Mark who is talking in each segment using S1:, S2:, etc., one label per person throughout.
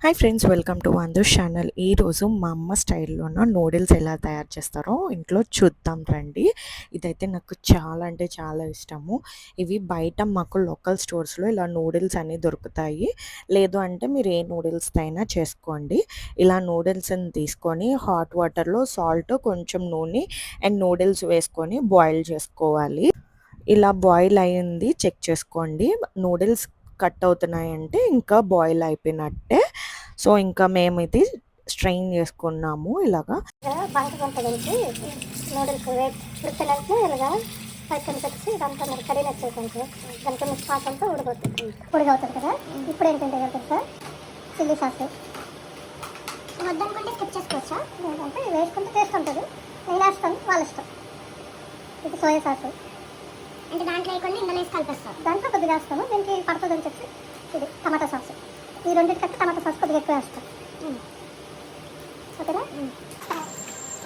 S1: Hi friends, welcome to Vandu's channel. ఈరోజు మా అమ్మ స్టైల్లోన నూడిల్స్ ఎలా తయారు చేస్తారో ఇంట్లో చూద్దాం రండి. ఇదైతే నాకు చాలా అంటే చాలా ఇష్టము. ఇవి బయట మాకు లోకల్ స్టోర్స్లో ఇలా నూడిల్స్ అన్నీ దొరుకుతాయి. లేదు అంటే మీరు ఏ నూడిల్స్ అయినా చేసుకోండి. ఇలా నూడిల్స్ని తీసుకొని హాట్ వాటర్లో సాల్ట్, కొంచెం నూనె అండ్ నూడిల్స్ వేసుకొని బాయిల్ చేసుకోవాలి. ఇలా బాయిల్ అయ్యింది చెక్ చేసుకోండి. నూడిల్స్ కట్ అవుతున్నాయంటే ఇంకా బాయిల్ అయిపోయినట్టే. సో ఇంకా మేము ఇది స్ట్రెయిన్ చేసుకున్నాము ఇలాగా.
S2: బయట కొంత నుంచి నూడిల్స్ ఉడకడానికి ఇలాగా పైకి వచ్చి దాంట్లో మరి కర్రీ వచ్చేసరికి దానికి మిక్స్ పాకంతో ఉడికవుతుంది కదా. ఇప్పుడు ఏంటంటే తెలుసా, చిల్లీ సాస్ వద్దనుకుంటే స్కిప్ చేసుకోవచ్చా, లేదంటే వేసుకుంటే టేస్ట్ ఉంటుంది. నేను వేస్తాను, వాళ్ళ ఇష్టం. ఇది సోయా సాస్ అంటే దాంట్లో వేయకుండా ఇందులో వేసి కలిపేస్తాం. దాంట్లో కొద్దిగా వేస్తాము, దీనికి పడుతుందని చెప్పి ఇది టమాటా సాస్. ఈ రెండింటి కంటే టమాటా సాస్ కొద్దిగా ఎక్కువ వేస్తాం. ఓకేనా?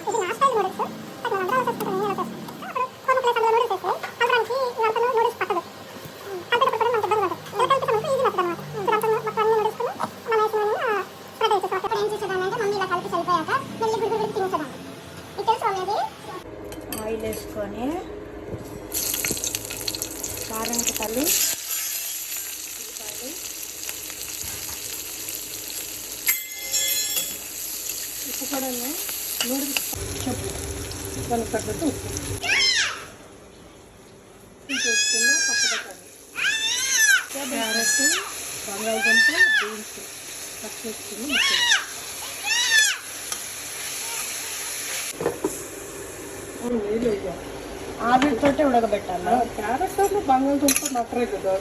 S2: ఇది నా స్టైల్ నూడిల్స్. అక్కడ అందరూ చేసుకుంటాను, నేను చేస్తాను. అప్పుడు కొన్ని ప్లేస్ అందులో నూడిల్స్ వేస్తే కలపడానికి ఇదంతా నూడిల్స్ పట్టదు. కలిపేటప్పుడు మనకి ఇబ్బంది ఉంటుంది. ఇలా కలిపేటప్పుడు ఈజీ మెథడ్ అనమాట. ఇదంతా మొత్తం అన్ని నూడిల్స్ మనం వేసిన స్ప్రెడ్ వేసేసి అప్పుడు ఏం చేసేదాన్ని అంటే మమ్మీ ఇలా కలిపి చల్లిపోయాక వెళ్ళి గుడి తినేసేదాన్ని. ఇది తెలుసు అనేది
S1: ఆయిల్ వేసుకొని కారం తల్లి ఉప్పు కూడా నూడిల్స్ చెప్పు దానికి తగ్గట్టు ఉప్పు వేసుకున్న పచ్చడి, క్యారెట్, బంగాళదుంప, బీన్స్ కట్ చేసుకుని నీళ్ళు వేయాలి. ఆవిరితోటే ఉడకబెట్టాలి. క్యారెట్ బంగాళదుంప నక్కరే కదా.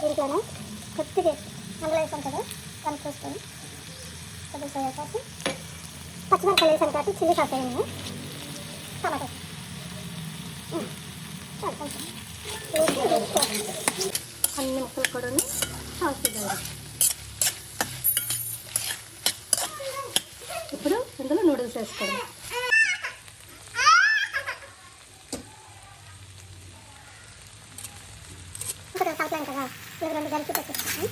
S2: దీంట్లోనే కొద్దిగా అందులో వేసాం కదా, దాన్ని చూసుకొని కొద్దిగా సోయా సాస్, పచ్చిమిరపకాయలు వేసాను కాబట్టి చిల్లీ సాస్ వేయండి, టమాటో అన్ని ముక్కలు కూడా సాస్ ఇవ్వాలి. ఇప్పుడు ఇందులో నూడిల్స్ వేసుకోండి. సౌత్లాం కదా, ఇవి రెండు కలిపి పెట్టేస్తాను.